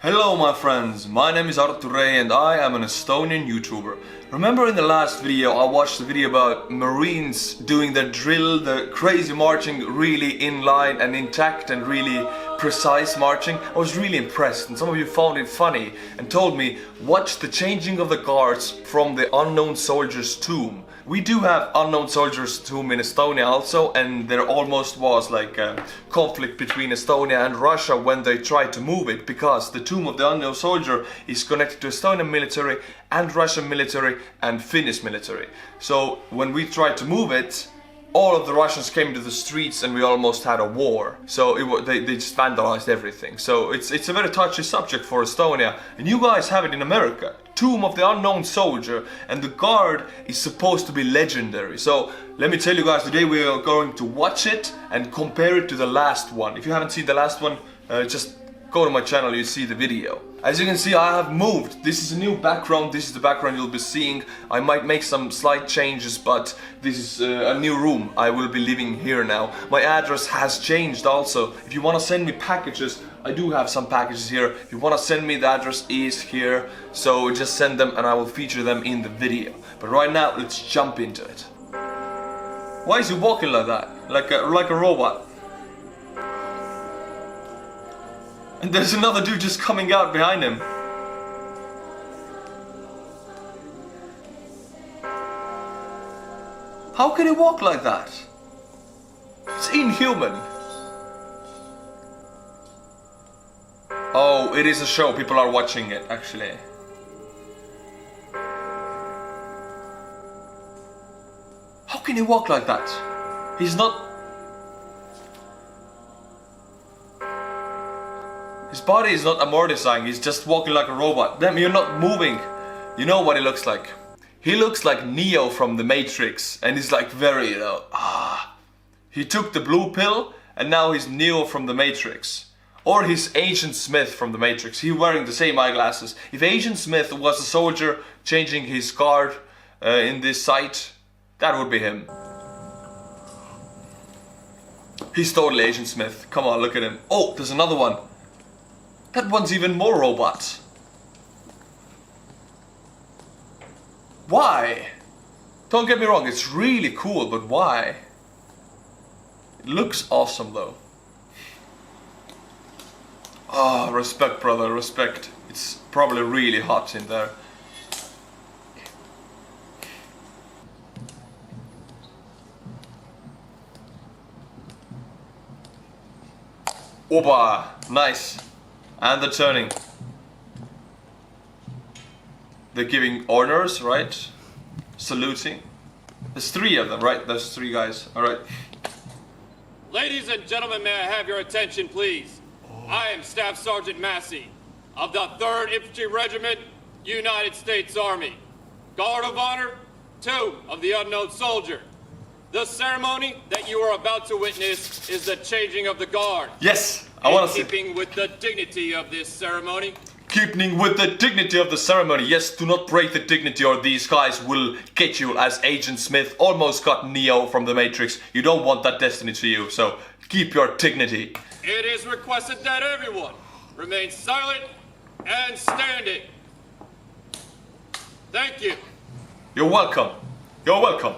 Hello my friends, my name is Artur and I am an Estonian YouTuber. Remember in the last video I watched a video about Marines doing their drill, the crazy marching, really in line and intact and really precise marching? I was really impressed and some of you found it funny and told me watch the changing of the guards from the unknown soldier's tomb. We do have unknown soldiers' tomb in Estonia also, and there almost was like a conflict between Estonia and Russia when they tried to move it, because the tomb of the unknown soldier is connected to Estonian military and Russian military and Finnish military. So when we tried to move it, all of the Russians came to the streets and we almost had a war. So they just vandalized everything. So it's a very touchy subject for Estonia, and you guys have it in America. Tomb of the unknown soldier, and the guard is supposed to be legendary. So let me tell you guys, today we are going to watch it and compare it to the last one. If you haven't seen the last one, just go to my channel, you see the video. As you can see, I have moved. This is a new background. This is the background you'll be seeing. I might make some slight changes, but this is a new room. I will be living here now. My address has changed also. If you want to send me packages, I do have some packages here. If you want to send me, the address is here. So just send them and I will feature them in the video. But right now, let's jump into it. Why is he walking like that? Like a robot? And there's another dude just coming out behind him. How can he walk like that? It's inhuman. Oh, it is a show. People are watching it, actually. How can he walk like that? He's not... His body is not amortizing, he's just walking like a robot. Damn, you're not moving. You know what he looks like? He looks like Neo from the Matrix, and he's like very, you know, He took the blue pill, and now he's Neo from the Matrix. Or he's Agent Smith from the Matrix. He's wearing the same eyeglasses. If Agent Smith was a soldier changing his guard in this site, that would be him. He's totally Agent Smith. Come on, look at him. Oh, there's another one. That one's even more robot. Why? Don't get me wrong, it's really cool, but why? It looks awesome though. Ah, respect brother, respect. It's probably really hot in there. Opa, nice. And they're turning. They're giving orders, right? Saluting. There's three of them, right? There's three guys. Alright. Ladies and gentlemen, may I have your attention, please? I am Staff Sergeant Massey of the 3rd Infantry Regiment, United States Army. Guard of Honor, 2 of the Unknown Soldier. The ceremony that you are about to witness is the changing of the guard. Yes! I want to see. Keeping with the dignity of this ceremony. Keeping with the dignity of the ceremony. Yes, do not break the dignity or these guys will get you as Agent Smith almost got Neo from the Matrix. You don't want that destiny to you, so keep your dignity. It is requested that everyone remain silent and standing. Thank you. You're welcome. You're welcome.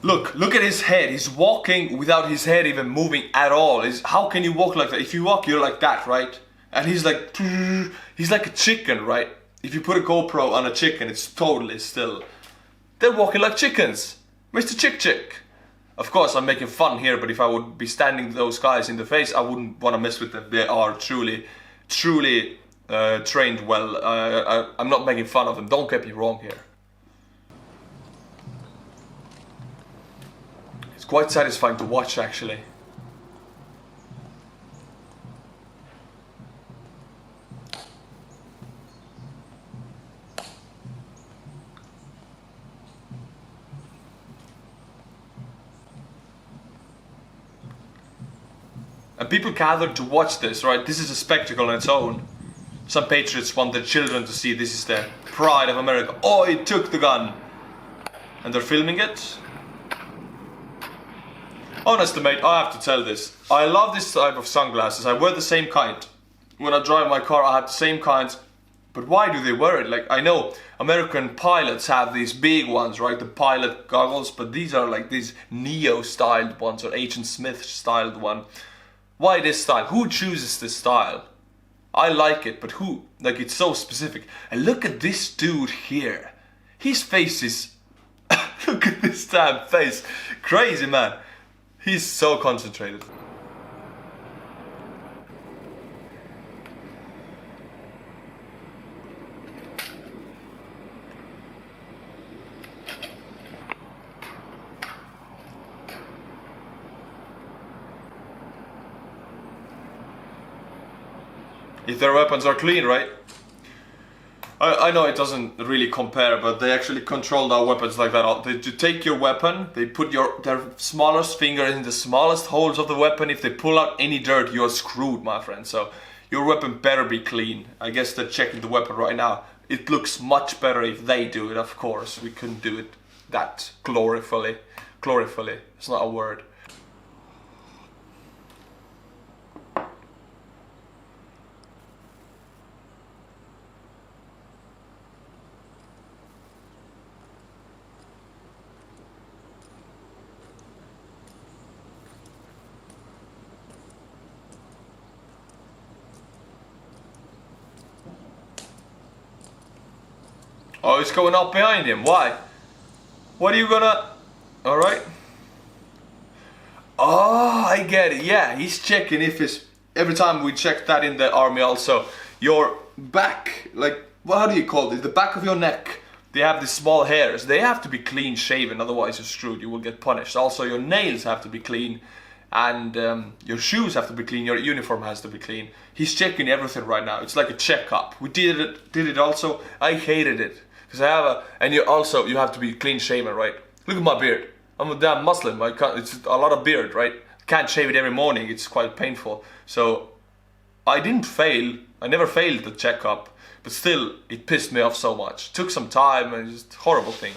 Look at his head. He's walking without his head even moving at all. How can you walk like that? If you walk, you're like that, right? And he's like a chicken, right? If you put a GoPro on a chicken, it's totally still. They're walking like chickens. Mr. Chick Chick. Of course, I'm making fun here, but if I would be standing those guys in the face, I wouldn't want to mess with them. They are truly trained well. I'm not making fun of them. Don't get me wrong here. It's quite satisfying to watch, actually. And people gathered to watch this, right? This is a spectacle on its own. Some patriots want their children to see this is the pride of America. Oh, he took the gun. And they're filming it. Honestly, mate, I have to tell this. I love this type of sunglasses. I wear the same kind. When I drive my car, I have the same kinds. But why do they wear it? Like, I know American pilots have these big ones, right? The pilot goggles, but these are like these Neo-styled ones or Agent Smith-styled one. Why this style? Who chooses this style? I like it, but who? Like, it's so specific. And look at this dude here. His face is... look at this damn face. Crazy, man. He's so concentrated. If their weapons are clean, right? I know it doesn't really compare, but they actually control their weapons like that. They take your weapon, they put their smallest finger in the smallest holes of the weapon. If they pull out any dirt, you're screwed, my friend. So your weapon better be clean. I guess they're checking the weapon right now. It looks much better if they do it, of course. We couldn't do it that gloriously. Gloriously, it's not a word. Oh, he's going up behind him. Why? What are you gonna... Alright. Oh, I get it. Yeah, he's checking if his... Every time we check that in the army also, your back, like, well, how do you call it? The back of your neck, they have these small hairs. They have to be clean shaven, otherwise you're screwed. You will get punished. Also, your nails have to be clean. And your shoes have to be clean, your uniform has to be clean. He's checking everything right now. It's like a checkup. We did it also. I hated it. Because I have a... And you have to be clean shaven, right? Look at my beard. I'm a damn Muslim. I can't... It's a lot of beard, right? Can't shave it every morning. It's quite painful. So, I didn't fail. I never failed the checkup. But still, it pissed me off so much. It took some time and it's just a horrible thing.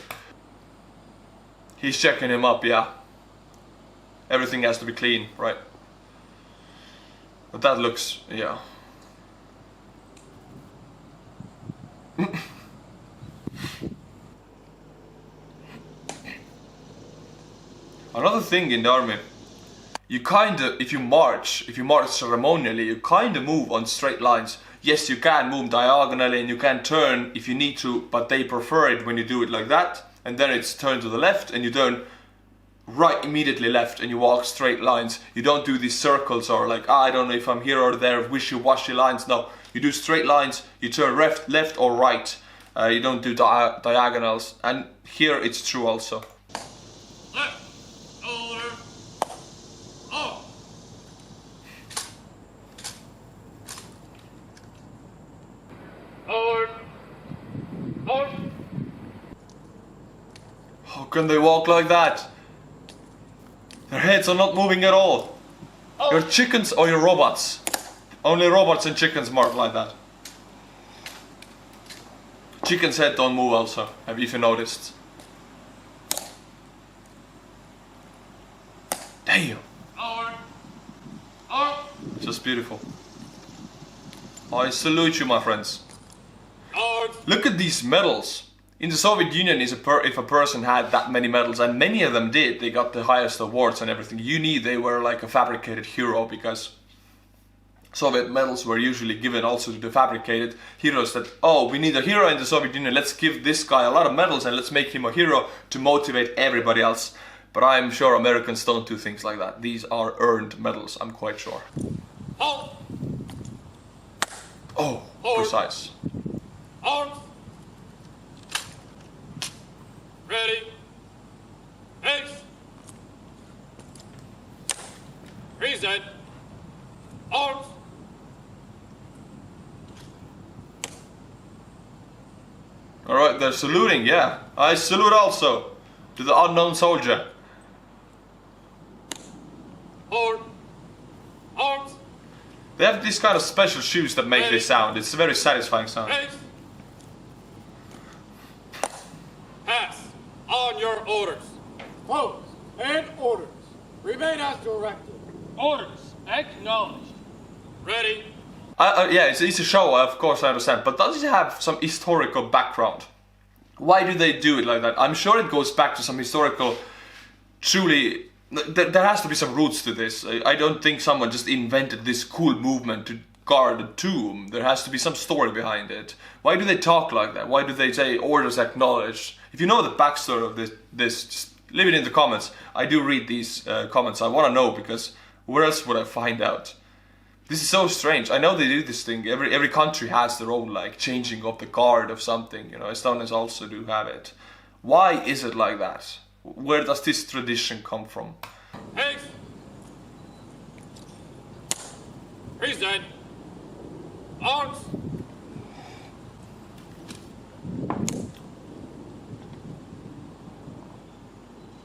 He's checking him up, yeah. Everything has to be clean, right? But that looks, yeah. Another thing in the army, you kinda, if you march ceremonially, you kinda move on straight lines. Yes, you can move diagonally and you can turn if you need to, but they prefer it when you do it like that. And then it's turn to the left and you turn right immediately left and you walk straight lines. You don't do these circles or like, I don't know if I'm here or there, wishy-washy lines. No, you do straight lines, you turn left or right. You don't do diagonals. And here it's true also. Left, shoulder, oh. Forward, forward. How can they walk like that? Their heads are not moving at all. Oh. You're chickens or you're robots. Only robots and chickens march like that. Chicken's head don't move also, if you noticed. Damn. Forward, forward. Just beautiful. I salute you, my friends. Forward. Look at these medals. In the Soviet Union, if a person had that many medals, and many of them did, they got the highest awards and everything, they were like a fabricated hero, because Soviet medals were usually given also to the fabricated heroes that, oh, we need a hero in the Soviet Union, let's give this guy a lot of medals and let's make him a hero to motivate everybody else. But I'm sure Americans don't do things like that. These are earned medals, I'm quite sure. Halt. Oh, precise. Arms. Ready. Face. Reset. Arms. Alright, they're saluting, yeah. I salute also to the unknown soldier. Forward. Arms. They have these kind of special shoes that make this sound. It's a very satisfying sound. Pass. On your orders. Close and orders. Remain as directed. Orders. Acknowledged. Ready. Yeah, it's a show, of course I understand, but does it have some historical background? Why do they do it like that? I'm sure it goes back to some historical, truly, there has to be some roots to this. I don't think someone just invented this cool movement to guard a tomb. There has to be some story behind it. Why do they talk like that? Why do they say orders acknowledged? If you know the backstory of this just leave it in the comments. I do read these comments. I want to know, because where else would I find out? This is so strange. I know they do this thing. Every country has their own, like, changing of the guard of something. You know, Estonians also do have it. Why is it like that? Where does this tradition come from? Haste. Present. Arms.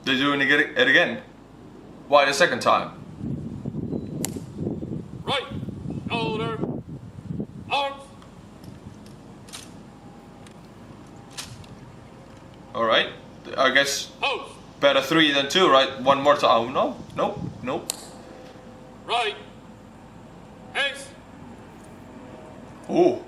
They're doing it again. Why the second time? Right. Shoulder. Arms. Alright. I guess Post. better 3 than 2, right? One more time. Oh, no. Right. Haste. Oh.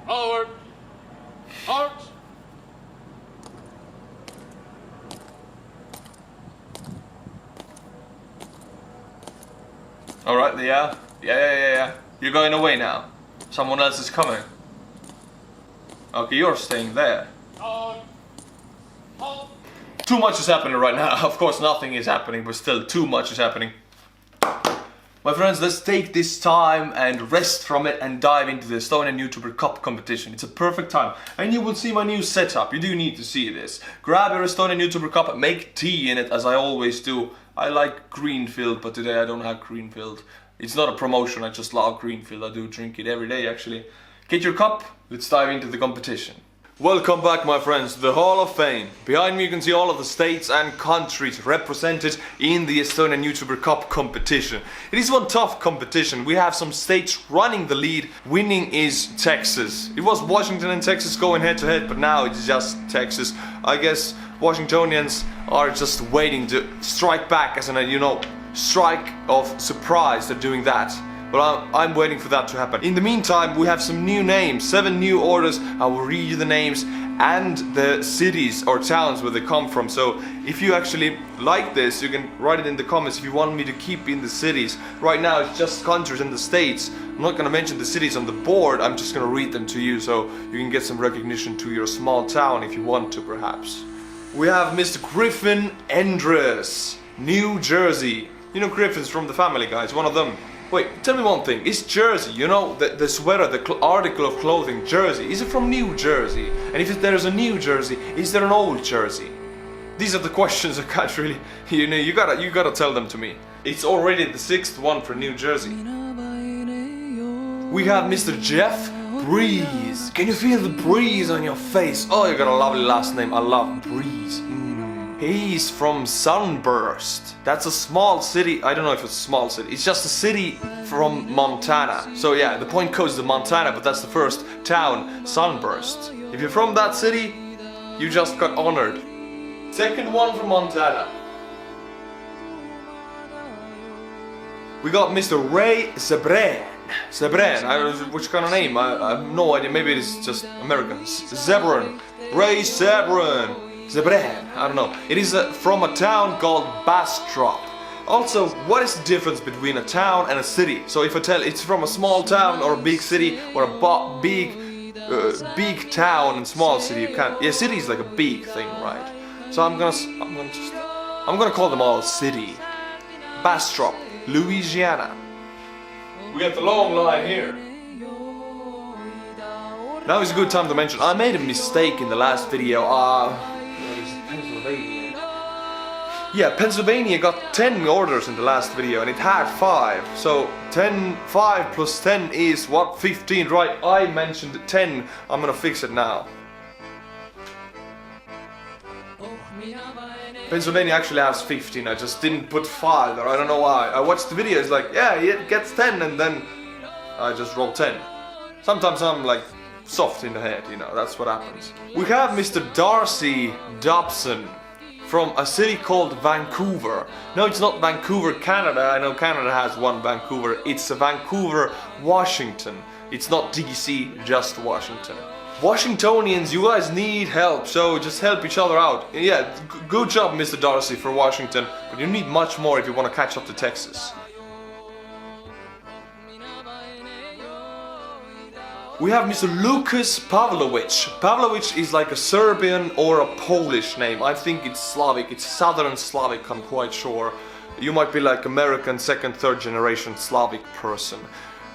Forward. March. Alright, yeah. You're going away now. Someone else is coming. Okay, you're staying there. On. Halt. Too much is happening right now. Of course, nothing is happening, but still too much is happening. My friends, let's take this time and rest from it and dive into the Estonian Youtuber Cup competition. It's a perfect time. And you will see my new setup. You do need to see this. Grab your Estonian Youtuber Cup, make tea in it, as I always do. I like Greenfield, but today I don't have Greenfield. It's not a promotion, I just love Greenfield. I do drink it every day, actually. Get your cup, let's dive into the competition. Welcome back, my friends, to the Hall of Fame. Behind me you can see all of the states and countries represented in the Estonian Youtuber Cup competition. It is one tough competition. We have some states running the lead. Winning is Texas. It was Washington and Texas going head to head, but now it's just Texas. I guess Washingtonians are just waiting to strike back, as in, you know, strike of surprise. They're doing that. But I'm waiting for that to happen. In the meantime, we have some new names, 7 new orders. I will read you the names and the cities or towns where they come from. So if you actually like this, you can write it in the comments if you want me to keep in the cities. Right now it's just countries and the states. I'm not gonna mention the cities on the board, I'm just gonna read them to you so you can get some recognition to your small town if you want to, perhaps. We have Mr. Griffin Endress, New Jersey. You know Griffin's from the Family Guy, it's one of them. Wait, tell me one thing, is Jersey, you know, the sweater, the article of clothing, Jersey, is it from New Jersey? And if there's a New Jersey, is there an Old Jersey? These are the questions I can't really, you know, you gotta tell them to me. It's already the 6th one for New Jersey. We have Mr. Jeff Breeze. Can you feel the breeze on your face? Oh, you got a lovely last name, I love Breeze. He's from Sunburst. That's a small city. I don't know if it's a small city. It's just a city from Montana. So yeah, the point goes to Montana, but that's the first town, Sunburst. If you're from that city, you just got honored. Second one from Montana. We got Mr. Ray Zebran. Zebran, I don't know which kind of name. I have no idea. Maybe it's just Americans. Zebran. Ray Zebran. Zebran, I don't know. It is from a town called Bastrop. Also, what is the difference between a town and a city? So if I tell it's from a small town or a big city or a big town and small city, you can't. Yeah, city is like a big thing, right? So I'm gonna call them all city. Bastrop, Louisiana. We got the long line here. Now is a good time to mention I made a mistake in the last video. Yeah, Pennsylvania got 10 orders in the last video and it had 5. So 5 plus 10 is what? 15, right? I mentioned 10. I'm gonna fix it now. Pennsylvania actually has 15, I just didn't put 5 there, I don't know why. I watched the video, it's like, yeah, it gets 10 and then I just wrote 10. Sometimes I'm like soft in the head, you know, that's what happens. We have Mr. Darcy Dobson from a city called Vancouver. No, it's not Vancouver, Canada. I know Canada has one Vancouver. It's Vancouver, Washington. It's not DC, just Washington. Washingtonians, you guys need help, so just help each other out. Yeah, good job, Mr. Darcy, for Washington, but you need much more if you want to catch up to Texas. We have Mr. Lucas Pawlowicz. Pawlowicz is like a Serbian or a Polish name. I think it's Slavic, it's Southern Slavic, I'm quite sure. You might be like American second, third generation Slavic person.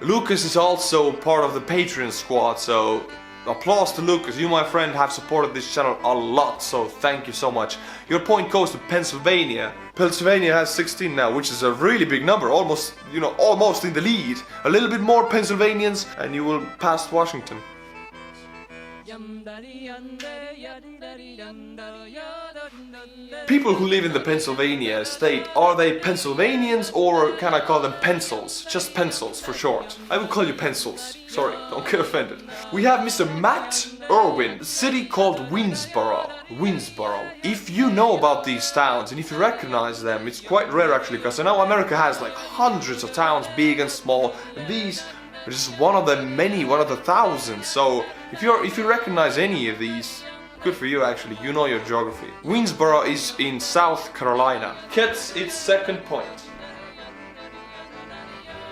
Lucas is also part of the Patreon squad, so applause to Lucas. You, my friend, have supported this channel a lot, so thank you so much. Your point goes to Pennsylvania. Pennsylvania has 16 now, which is a really big number, almost, you know, almost in the lead. A little bit more Pennsylvanians and you will pass Washington. People who live in the Pennsylvania state, are they Pennsylvanians or can I call them pencils? Just pencils for short. I will call you pencils. Sorry, don't get offended. We have Mr. Matt Irwin, a city called Winsboro. If you know about these towns and if you recognize them, it's quite rare actually, because I know America has like hundreds of towns, big and small, and these are just one of the many, one of the thousands. So if you recognize any of these, good for you actually, you know your geography. Winsboro is in South Carolina. Gets its second point.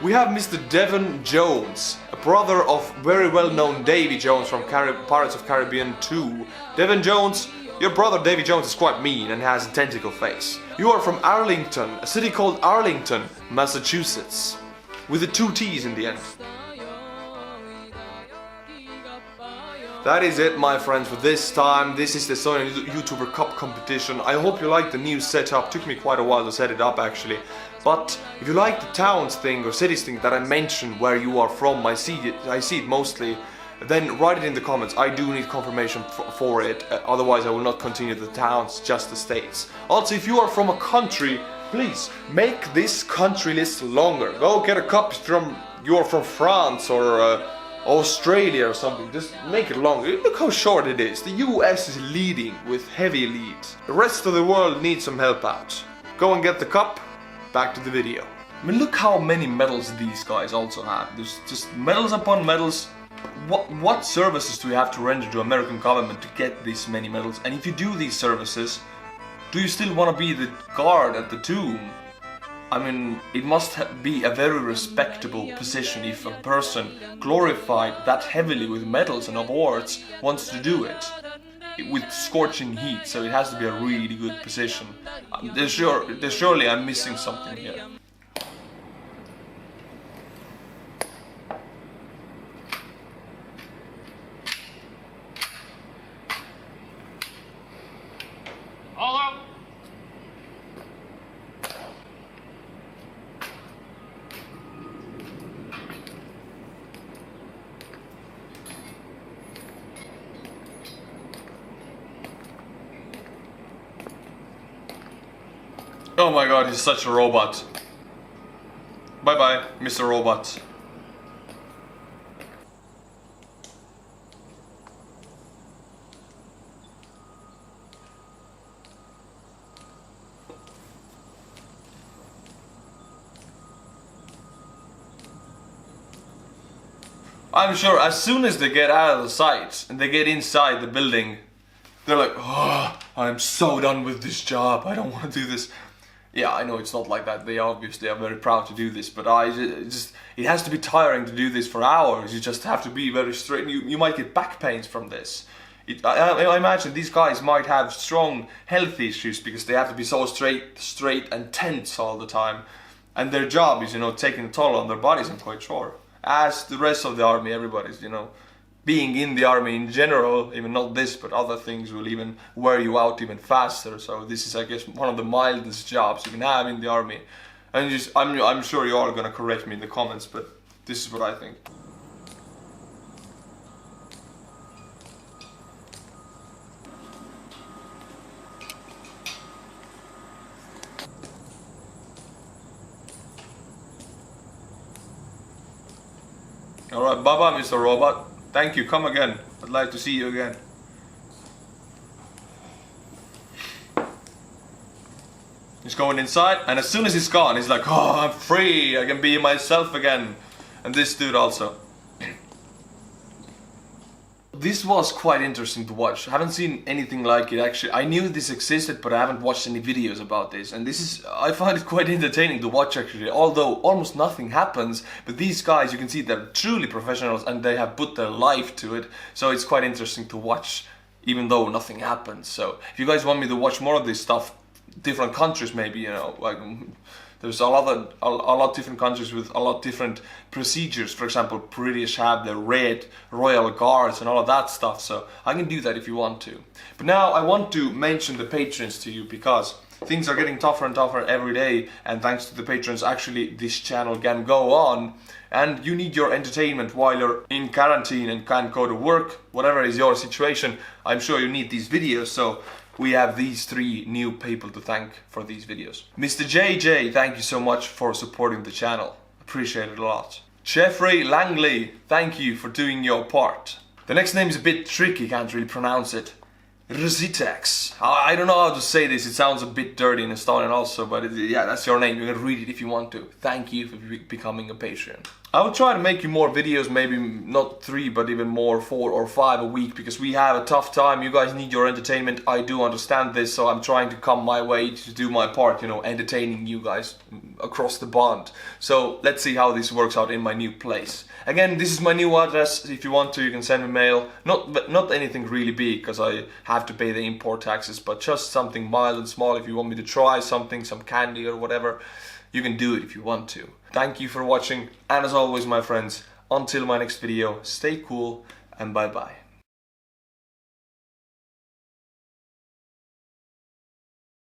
We have Mr. Devon Jones, a brother of very well-known Davy Jones from Pirates of Caribbean 2. Devon Jones, your brother Davy Jones is quite mean and has a tentacle face. You are from Arlington, a city called Arlington, Massachusetts, with the 2 T's in the end. That is it, my friends, for this time. This is the Estonian Youtuber Cup competition. I hope you like the new setup. Took me quite a while to set it up actually. But if you like the towns thing or cities thing that I mentioned where you are from, I see it mostly, then write it in the comments. I do need confirmation for it, otherwise I will not continue the towns, just the states. Also, if you are from a country, please make this country list longer. Go get a copy from, you're from France or Australia or something, just make it longer. Look how short it is. The US is leading with heavy leads. The rest of the world needs some help out. Go and get the cup. Back to the video. I mean, look how many medals these guys also have. There's just medals upon medals. What services do you have to render to American government to get this many medals? And if you do these services, do you still want to be the guard at the tomb? I mean, it must be a very respectable position if a person glorified that heavily with medals and awards wants to do it. With scorching heat, so it has to be a really good position. Surely I'm missing something here. All out! Oh my god, he's such a robot. Bye bye, Mr. Robot. I'm sure as soon as they get out of the sight and they get inside the building, they're like, oh, I'm so done with this job, I don't want to do this. Yeah, I know it's not like that. They obviously are very proud to do this, but it has to be tiring to do this for hours. You just have to be very straight. You might get back pains from this. I imagine these guys might have strong health issues because they have to be so straight and tense all the time. And their job is, you know, taking a toll on their bodies, I'm quite sure. As the rest of the army, everybody's, you know, being in the army in general, even not this, but other things will even wear you out even faster. So this is, I guess, one of the mildest jobs you can have in the army. And I'm sure you're all gonna correct me in the comments, but this is what I think. Alright, bye-bye, Mr. Robot. Thank you, come again. I'd like to see you again. He's going inside, and as soon as he's gone, he's like, oh, I'm free, I can be myself again. And this dude also. This was quite interesting to watch. I haven't seen anything like it actually. I knew this existed, but I haven't watched any videos about this. And I find it quite entertaining to watch actually. Although almost nothing happens, but these guys, you can see they're truly professionals and they have put their life to it. So it's quite interesting to watch, even though nothing happens. So if you guys want me to watch more of this stuff, different countries maybe, you know, like there's a lot of different countries with a lot different procedures. For example, British have the red royal guards and all of that stuff, so I can do that if you want to. But now I want to mention the patrons to you, because things are getting tougher and tougher every day, and thanks to the patrons actually this channel can go on. And you need your entertainment while you're in quarantine and can't go to work, whatever is your situation. I'm sure you need these videos, so we have these 3 new people to thank for these videos. Mr. JJ, thank you so much for supporting the channel. Appreciate it a lot. Jeffrey Langley, thank you for doing your part. The next name is a bit tricky, can't really pronounce it. Rzitex. I don't know how to say this, it sounds a bit dirty in Estonian also, but yeah, that's your name, you can read it if you want to. Thank you for becoming a Patreon. I will try to make you more videos, maybe not 3, but even more, 4 or 5 a week, because we have a tough time, you guys need your entertainment, I do understand this, so I'm trying to come my way to do my part, you know, entertaining you guys across the pond. So let's see how this works out in my new place. Again, this is my new address, if you want to you can send me mail, not anything really big, because I have to pay the import taxes, but just something mild and small. If you want me to try something, some candy or whatever, you can do it if you want to. Thank you for watching, and as always my friends, until my next video, stay cool and bye bye.